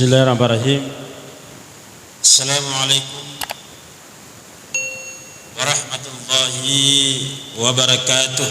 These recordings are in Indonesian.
Bismillahirrahmanirrahim. Assalamualaikum warahmatullahi wabarakatuh.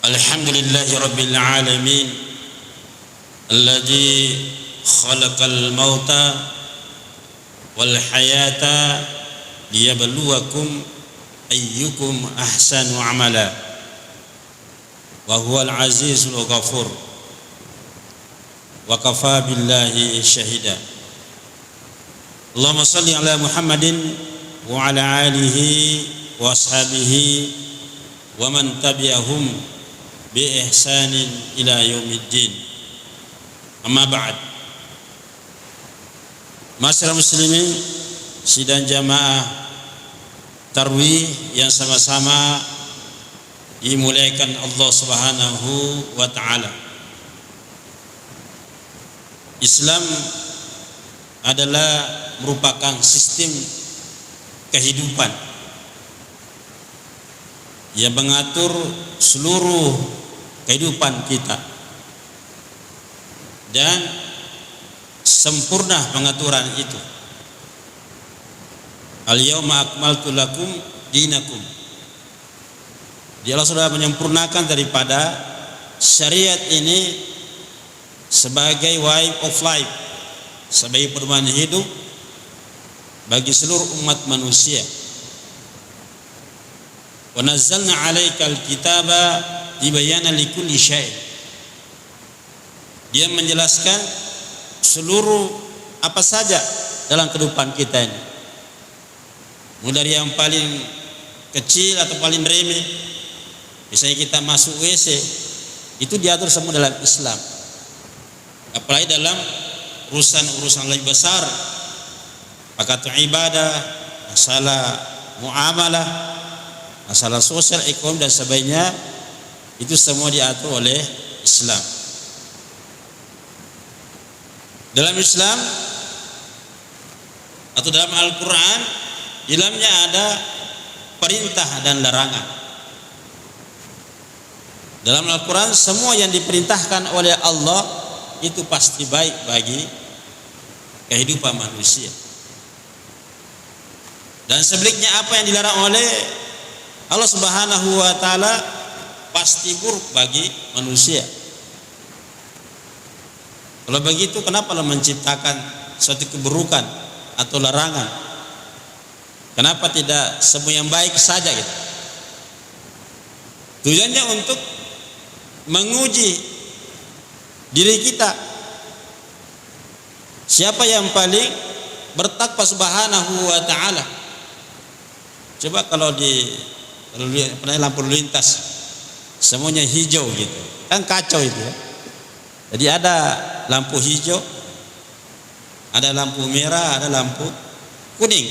Alhamdulillahi rabbil alamin alladzi khalaqal mauta wal hayata liyabluwakum ayyukum ahsanu amala wa huwal azizul ghafur wa kafa billahi syahida. Allahumma salli ala Muhammadin wa ala alihi wa ashabihi wa man tabi'ahum bi ihsanin ila yaumiddin. Amma ba'd. Masyarakat muslimin sidang jamaah tarwih yang sama-sama dimuliakan Allah Subhanahu wa taala. Islam adalah merupakan sistem kehidupan yang mengatur seluruh kehidupan kita dan sempurna pengaturan itu. Al-yauma akmaltu lakum dinakum. Dia Allah sudah menyempurnakan daripada syariat ini sebagai way of life, sebagai pedoman hidup bagi seluruh umat manusia. Wa nazzalna 'alaikal kitaba tibayyana likulli syai'. Dia menjelaskan seluruh apa saja dalam kehidupan kita ini. Mulai dari yang paling kecil atau paling remeh, misalnya kita masuk WC, itu diatur semua dalam Islam. Apalagi dalam urusan-urusan lebih besar, apakah ibadah, masalah muamalah, masalah sosial, ekonomi dan sebagainya, itu semua diatur oleh Islam. Dalam Islam atau dalam Al-Quran, di dalamnya ada perintah dan larangan. Dalam Al-Quran semua yang diperintahkan oleh Allah itu pasti baik bagi kehidupan manusia. Dan sebaliknya apa yang dilarang oleh Allah Subhanahu wa taala pasti buruk bagi manusia. Kalau begitu kenapa Allah menciptakan suatu keburukan atau larangan? Kenapa tidak semua yang baik saja gitu? Tujuannya untuk menguji diri kita, siapa yang paling bertakwa Subhanahu wa taala. Coba kalau pernah lampu lintas semuanya hijau gitu, kan kacau itu ya. Jadi ada lampu hijau, ada lampu merah, ada lampu kuning,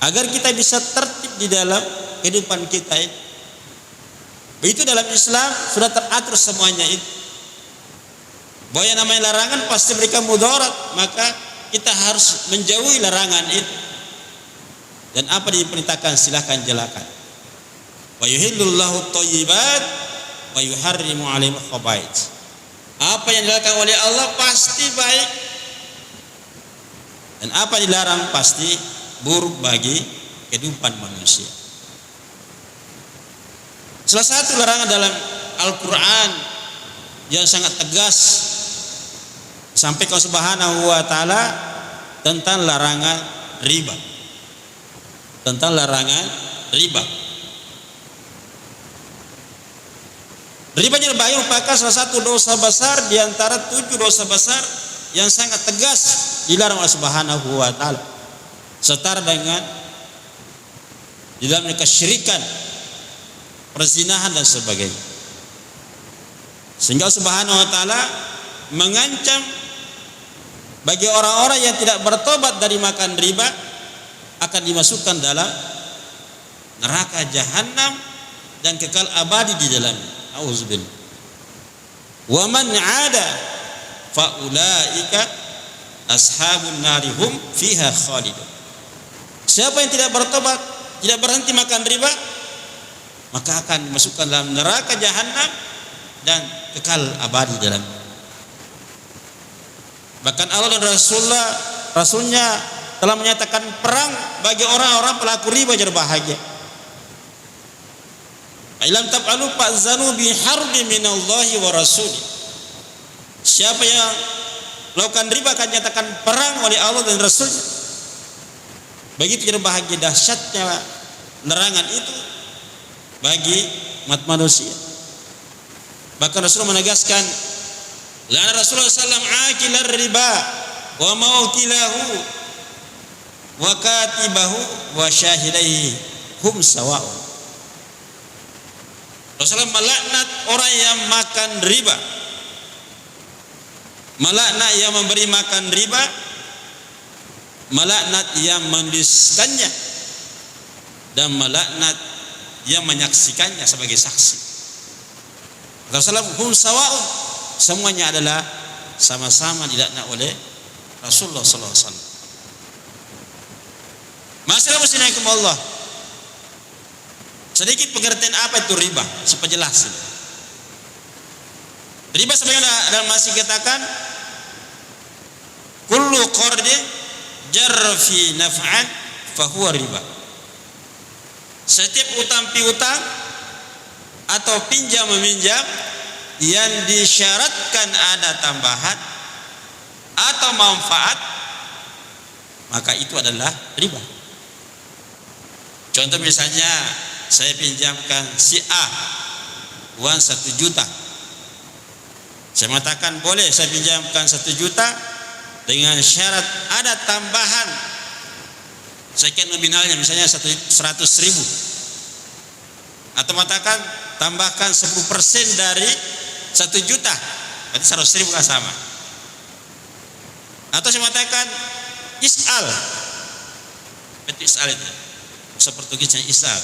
agar kita bisa tertib di dalam kehidupan kita ini. Begitu dalam Islam sudah teratur semuanya itu. Bahwa yang namanya larangan pasti mereka mudarat, maka kita harus menjauhi larangan itu. Dan apa diperintahkan silakan jalankan. Wa yuhillullahu thayyibat wa yuharrimu 'alaihil khaba'ith. Apa yang dilakukan oleh Allah pasti baik, dan apa dilarang pasti buruk bagi kehidupan manusia. Salah satu larangan dalam Al-Quran yang sangat tegas sampaikan Subhanahu wa taala tentang larangan riba. Tentang larangan riba. Riba yang berbahaya merupakan salah satu dosa besar di antara 7 dosa besar yang sangat tegas dilarang oleh Subhanahu wa taala. Setara dengan di dalamnya kesyirikan, perzinahan dan sebagainya. Sehingga Subhanahu wa taala mengancam bagi orang-orang yang tidak bertobat dari makan riba akan dimasukkan dalam neraka jahanam dan kekal abadi di dalamnya. Auzubillah. Wa man 'ada fa ulaika ashabun narihum fiha khalidun. Siapa yang tidak bertobat, tidak berhenti makan riba, maka akan dimasukkan dalam neraka jahanam dan kekal abadi dalam. Bahkan Allah dan Rasulnya telah menyatakan perang bagi orang-orang pelaku riba jar bahagia. Ilam tab'alu fa'zanu bi harbi minallahi wa rasuli. Siapa yang melakukan riba akan nyatakan perang oleh Allah dan Rasulnya. Begitu jar bahagia dahsyatnya larangan itu bagi umat manusia. Bahkan Rasulullah menegaskan, la'ana Rasulullah sallallahu akilar riba wa maukilahu wa katibahu wa syahidaihi hum sawa'un. Rasulullah melaknat orang yang makan riba, melaknat yang memberi makan riba, melaknat yang menuliskannya, dan melaknat yang menyaksikannya sebagai saksi. Rasulullah hum sawa'un, semuanya adalah sama-sama dilaknat oleh Rasulullah sallallahu alaihi wasallam. Masalah muslimin Allah. Sedikit pengertian apa itu riba supaya jelas. Riba sebagaimana dalam masih katakan kullu qardin jarra fi naf'an fa huwa riba. Setiap utang piutang atau pinjam meminjam yang disyaratkan ada tambahan atau manfaat, maka itu adalah riba. Contoh misalnya saya pinjamkan si A uang 1 juta. Saya mengatakan boleh saya pinjamkan 1 juta dengan syarat ada tambahan sekian nominalnya, misalnya 100.000, atau mengatakan tambahkan 10% dari 1 juta, berarti 100.000 kan sama. Atau saya mengatakan is'al, berarti is'al itu seperti Portugisnya is'al,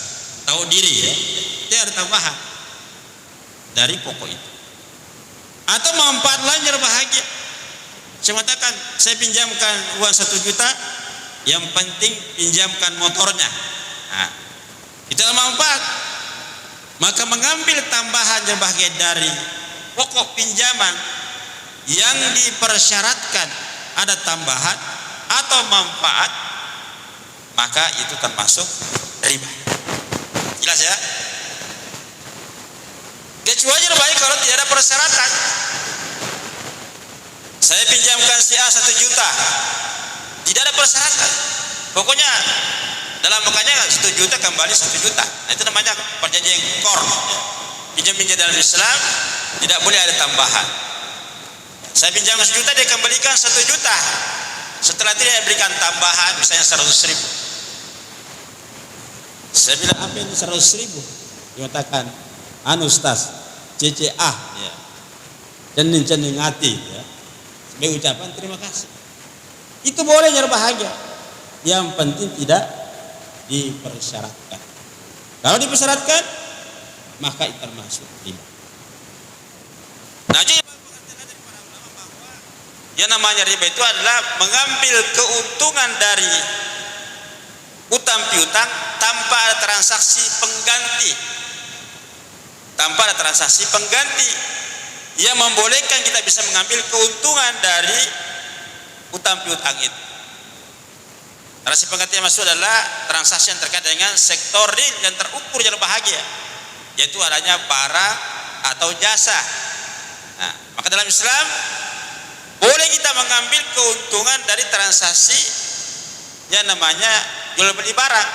tahu diri ya, dia ada tambahan dari pokok itu. Atau manfaat lain yang bahagia, saya mengatakan saya pinjamkan uang 1 juta, yang penting pinjamkan motornya. Nah, itu adalah manfaat. Maka mengambil tambahan yang bahagia dari pokok pinjaman yang dipersyaratkan ada tambahan atau manfaat, maka itu termasuk riba. Jelas ya? Kecuali baik kalau tidak ada persyaratan. Saya pinjamkan si A 1 juta, tidak ada persyaratan. Pokoknya dalam makanya 1 juta kembali 1 juta. Nah, itu namanya perjanjian qard. Pinjam-pinjam dalam Islam tidak boleh ada tambahan. Saya pinjam 1 juta, dia kembalikan 1 juta. Setelah itu dia berikan tambahan misalnya 100.000. Saya bilang apa ini 100.000? Dia katakan, anu Ustaz, CCA ya. Cening-cening hati ya. Sebagai ucapan terima kasih. Itu boleh nyar bahagia. Yang penting tidak dipersyaratkan. Kalau dipersyaratkan, maka itu termasuk riba. Nah, jadi yang namanya riba itu adalah mengambil keuntungan dari utang piutang tanpa ada transaksi pengganti. Tanpa ada transaksi pengganti yang membolehkan kita bisa mengambil keuntungan dari utang piutang itu. Transaksi pengganti yang masuk adalah transaksi yang terkait dengan sektor real yang terukur yang bahagia, yaitu adanya barang atau jasa. Nah, maka dalam Islam boleh kita mengambil keuntungan dari transaksi yang namanya jual beli barang.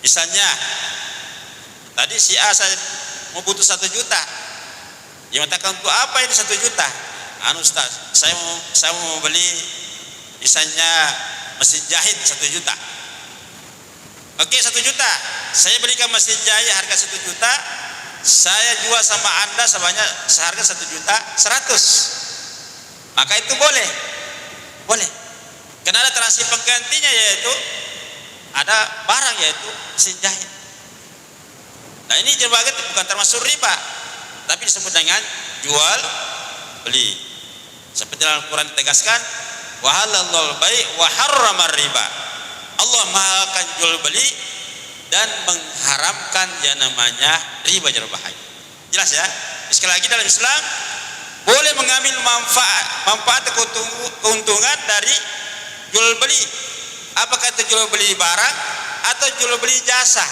Misalnya tadi si A saya mau butuh 1 juta, dia mengatakan untuk apa ini 1 juta? Anu Ustaz, saya mau beli misalnya mesin jahit 1 juta. Oke, 1 juta. Saya belikan mesin jahit harga 1 juta. Saya jual sama Anda sebanyak seharga 1.100.000. Maka itu boleh. Boleh. Karena ada transaksi penggantinya, yaitu ada barang, yaitu mesin jahit. Nah, ini jebakan bukan termasuk riba, tapi disebut dengan jual beli. Seperti dalam Al-Quran ditegaskan, wa halallahu bai' wa harramar riba. Allah menghalalkan jual beli dan mengharamkan yang namanya riba jar bahagia. Jelas ya? Sekali lagi dalam Islam boleh mengambil manfaat keuntungan dari jual beli. Apakah itu jual beli barang atau jual beli jasa?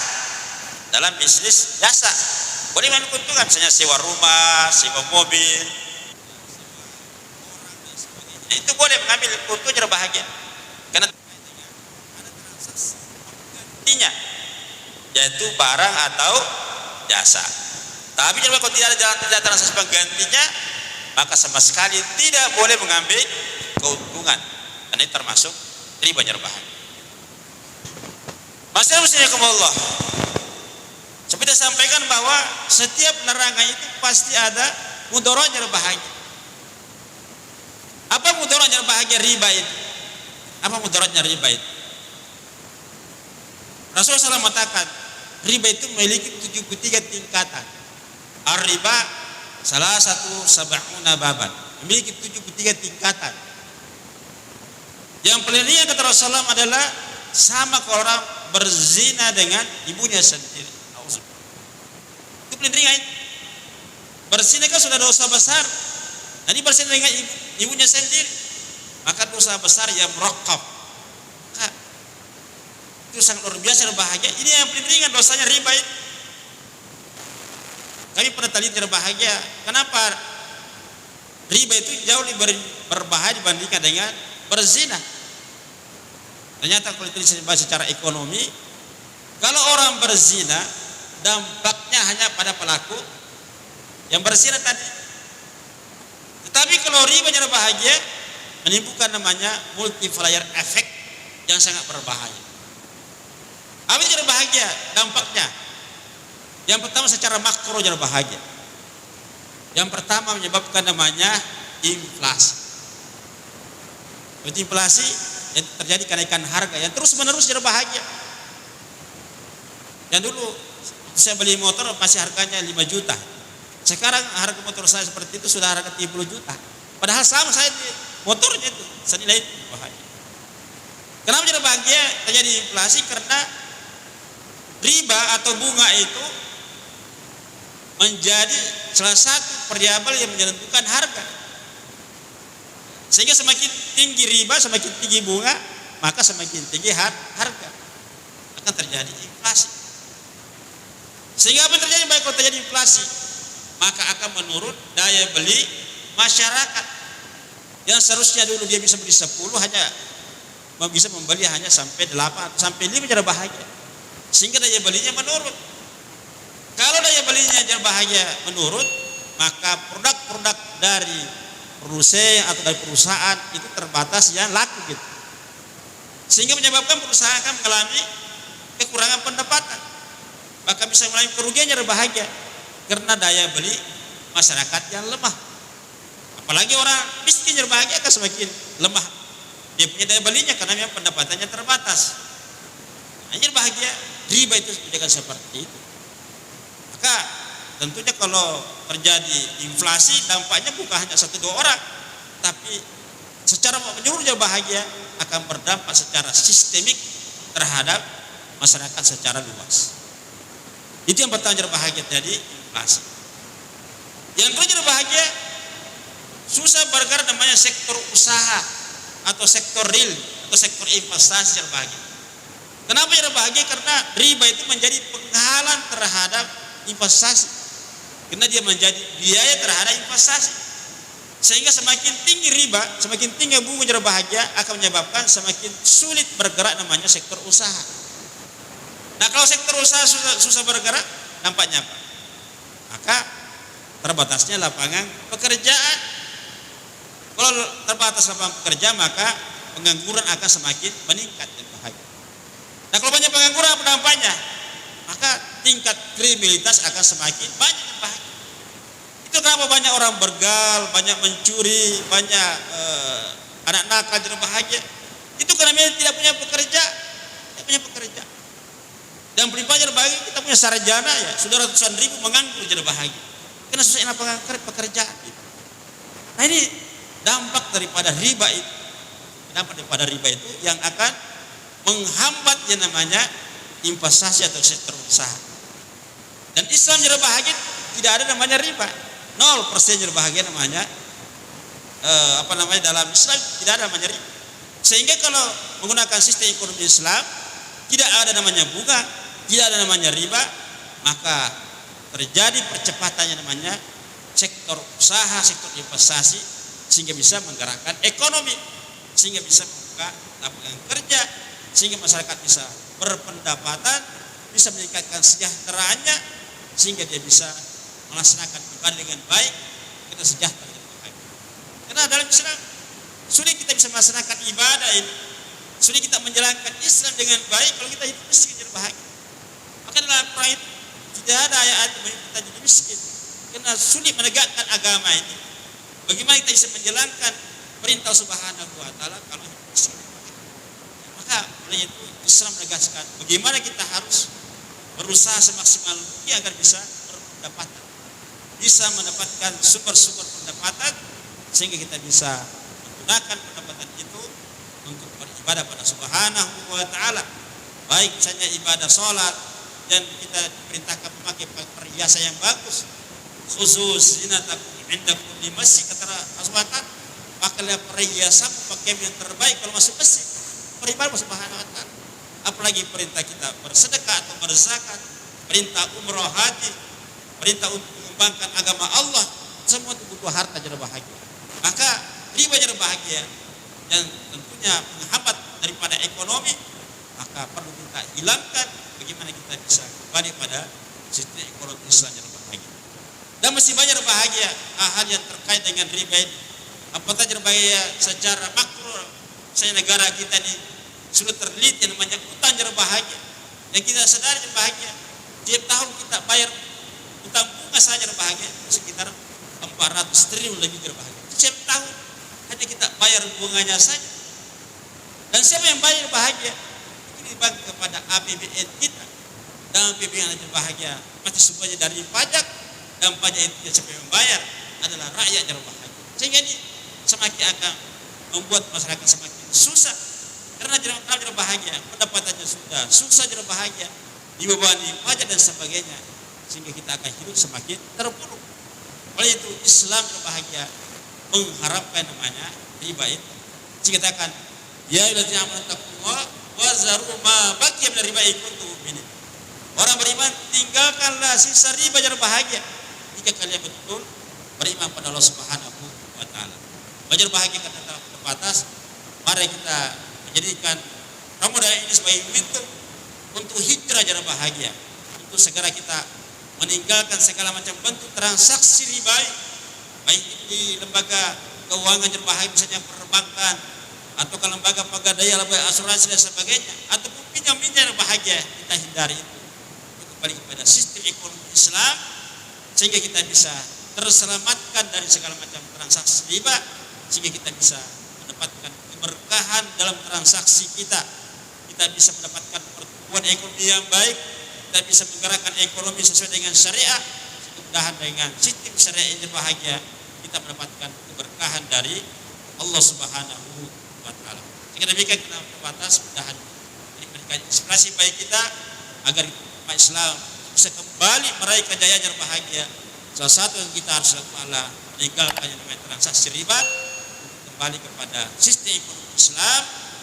Dalam bisnis jasa boleh mengambil keuntungan, misalnya sewa rumah, sewa mobil, itu boleh mengambil keuntungan bahagia karena ada transaksi gantinya, yaitu barang atau jasa. Tapi kalau tidak ada transaksi penggantinya, maka sama sekali tidak boleh mengambil keuntungan, karena ini termasuk riba bahagia. Masya-Allah, seperti saya sampaikan bahwa setiap larangan itu pasti ada mudaratnya bahagia. Apa mudaratnya bahagia riba itu? Apa mudaratnya riba itu? Rasulullah SAW mengatakan riba itu memiliki 73 tingkatan. Ar-riba salah satu sab'una baban, memiliki 73 tingkatan. Yang paling ringan kata Rasulullah adalah sama kalau orang berzina dengan ibunya sendiri. Itu paling ringan. Berzina kan sudah dosa besar. Jadi berzina dengan ibunya sendiri, maka dosa besar yang murakkab. Itu sangat luar biasa dan bahagia. Ini yang paling ringan dosanya riba itu. Kami pernah teliti bahagia. Kenapa riba itu jauh lebih berbahaya dibandingkan dengan berzina? Ternyata kalau itu dibahas secara ekonomi, kalau orang berzina dampaknya hanya pada pelaku yang berzina tadi. Tetapi kalau riba yang bahagia menimbulkan namanya multiplier effect yang sangat berbahaya. Apa itu bahagia dampaknya? Yang pertama secara makro jadi bahagia. Yang pertama menyebabkan namanya inflasi. Inflasi yang terjadi kenaikan harga yang terus menerus jadi bahagia. Yang dulu saya beli motor masih harganya 5 juta. Sekarang harga motor saya seperti itu sudah harga 30 juta. Padahal sama saya di motornya itu senilai itu bahagia. Kenapa jadi bahagia terjadi inflasi? Karena riba atau bunga itu menjadi salah satu variabel yang menentukan harga. Sehingga semakin tinggi riba, semakin tinggi bunga, maka semakin tinggi harga. Akan terjadi inflasi. Sehingga apa yang terjadi? Baik kalau terjadi inflasi, maka akan menurun daya beli masyarakat. Yang seharusnya dulu dia bisa beli 10, hanya bisa membeli hanya sampai 8 atau sampai 5 jadi bahagia. Sehingga daya belinya menurun. Kalau daya belinya jadi bahagia menurun, maka produk-produk dari perusahaan atau dari perusahaan itu terbatas yang laku gitu. Sehingga menyebabkan perusahaan akan mengalami kekurangan pendapatan. Maka bisa mengalami kerugian jadi bahagia karena daya beli masyarakat yang lemah. Apalagi orang miskin jadi bahagia akan semakin lemah dia punya daya belinya karena memang pendapatannya terbatas. Hanya bahagia riba itu menjadikan seperti itu. Maka tentunya kalau terjadi inflasi dampaknya bukan hanya 1-2 orang, tapi secara menyeluruh bahagia akan berdampak secara sistemik terhadap masyarakat secara luas. Itu yang pertama jadi bahagia tadi inflasi. Yang kedua jadi bahagia susah bergerak namanya sektor usaha atau sektor real atau sektor investasi jadi bahagia. Kenapa jadi bahagia? Karena riba itu menjadi penghalang terhadap investasi. Karena dia menjadi biaya terhadap investasi. Sehingga semakin tinggi riba, semakin tinggi bunga jadi bahagia akan menyebabkan semakin sulit bergerak namanya sektor usaha. Nah kalau sektor usaha susah bergerak, nampaknya apa? Maka terbatasnya lapangan pekerjaan. Kalau terbatas lapangan pekerja, maka pengangguran akan semakin meningkat dan bahagia. Nah kalau banyak pengangguran apa dampaknya? Maka tingkat kriminalitas akan semakin banyak dan bahagia. Itu kenapa banyak orang bergal, banyak mencuri, banyak anak nakal dan bahagia. Itu karena mereka tidak punya pekerja, tidak punya pekerja. Dan berlimpahnya bahagia kita punya sarjana ya, sudah ratusan ribu menganggur jadi bahagia. Karena susah lapangan pekerjaan. Nah ini dampak daripada riba itu. Dampak daripada riba itu yang akan menghambat yang namanya investasi atau sektor usaha. Dan Islam jadi bahagia tidak ada namanya riba. 0% berbahagia namanya dalam Islam tidak ada namanya riba. Sehingga kalau menggunakan sistem ekonomi Islam tidak ada namanya bunga, tidak ada namanya riba, maka terjadi percepatannya namanya sektor usaha, sektor investasi, sehingga bisa menggerakkan ekonomi, sehingga bisa membuka lapangan kerja, sehingga masyarakat bisa berpendapatan, bisa meningkatkan sejahteraannya, sehingga dia bisa melaksanakan ibadah dengan baik, kita sejahtera dan bahagia. Karena dalam Islam sulit kita bisa melaksanakan ibadah ini, sulit kita menjalankan Islam dengan baik kalau kita hidup miskin dan bahagia. Maka dalam Quran itu tidak ada ayat yang kita jadi miskin, karena sulit menegakkan agama ini. Bagaimana kita bisa menjalankan perintah Subhanahu wa Ta'ala kalau hidup miskin? Maka oleh itu Islam menegaskan bagaimana kita harus berusaha semaksimal mungkin agar bisa berpendapatan, bisa mendapatkan sumber-sumber pendapatan, sehingga kita bisa menggunakan pendapatan itu untuk beribadah pada Subhanahu wa Ta'ala. Baik misalnya ibadah sholat, dan kita diperintahkan memakai perhiasan yang bagus, khusus zinatakum inda kulli masjid, kata Rasulullah, pakailah perhiasan pakaian yang terbaik kalau masuk masjid beribadah Subhanahu wa Ta'ala. Apalagi perintah kita bersedekah atau berzakat, perintah umroh haji, perintah untuk mengembangkan agama Allah, semua itu butuh harta jadi bahagia. Maka riba jadi bahagia dan tentunya menghambat daripada ekonomi, maka perlu kita hilangkan. Bagaimana kita bisa kembali pada sistem ekonomi Islam yang bahagia. Dan mesti banyak bahagia hal yang terkait dengan riba ini. Apakah bahagia secara makro, saya negara kita ini sudah terliti yang namanya utang jadi bahagia. Dan kita sadar jadi bahagia. Tiap tahun kita bayar utang bunga saja jadi bahagia sekitar 400 triliun lebih jadi bahagia. Setiap tahun hanya kita bayar bunganya saja. Dan siapa yang bayar bahagia? Ini dibagi kepada APBN kita. Dan APBN yang bahagia pasti semuanya dari pajak, dan pajak itu siapa yang membayar adalah rakyat yang bahagia. Sehingga ini semakin akan membuat masyarakat semakin susah, karena jangan bahagia, pendapatannya sudah susah jadi bahagia, dibebani pajak dan sebagainya, sehingga kita akan hidup semakin terpuruk. Oleh itu Islam berbahagia mengharapkan namanya riba itu. Sehingga katakan ya ayyuhallazina amanu taqullaha wa zaru ma baqiya min riba in kuntum mu'minin. Orang beriman, tinggalkanlah sisa riba jadi bahagia jika kalian betul beriman pada Allah Subhanahu wa Ta'ala. Wajar bahagia karena terbatas. Mari kita menjadikan Ramadan ini sebagai momentum untuk hijrah jadi bahagia, untuk segera kita meninggalkan segala macam bentuk transaksi riba, baik di lembaga keuangan jadi bahagia, misalnya perbankan atau ke lembaga pegadaian, lembaga asuransi dan sebagainya, ataupun pinjam-pinjam bahagia, kita hindari itu. Kembali kepada sistem ekonomi Islam sehingga kita bisa terselamatkan dari segala macam transaksi riba, sehingga kita bisa mendapatkan keberkahan dalam transaksi kita. Kita bisa mendapatkan pertumbuhan ekonomi yang baik, kita bisa menggerakkan ekonomi sesuai dengan syariah. Mudah-mudahan dengan sistem syariah yang bahagia kita mendapatkan keberkahan dari Allah Subhanahu wa Ta'ala. Sehingga demikian kita terbatas, mudah-mudahan memberikan inspirasi bagi kita agar umat Islam bisa kembali meraih kejayaan yang bahagia. Salah satu yang kita harus lakukan adalah meninggalkan yang namanya transaksi riba, kembali kepada sistem ekonomi Islam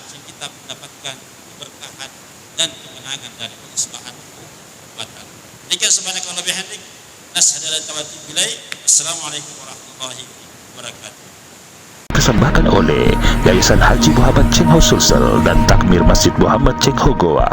sehingga kita mendapatkan keberkahan dan kemenangan dari Allah Subhanahu wa Ta'ala. Demikian subhanakallah bihamdik, nasyhadu an la ilaha illa anta, assalamualaikum warahmatullahi wabarakatuh. Dipersembahkan oleh Yayasan Haji Muhammad Cengho Sulsel dan Takmir Masjid Muhammad Cengho Goa.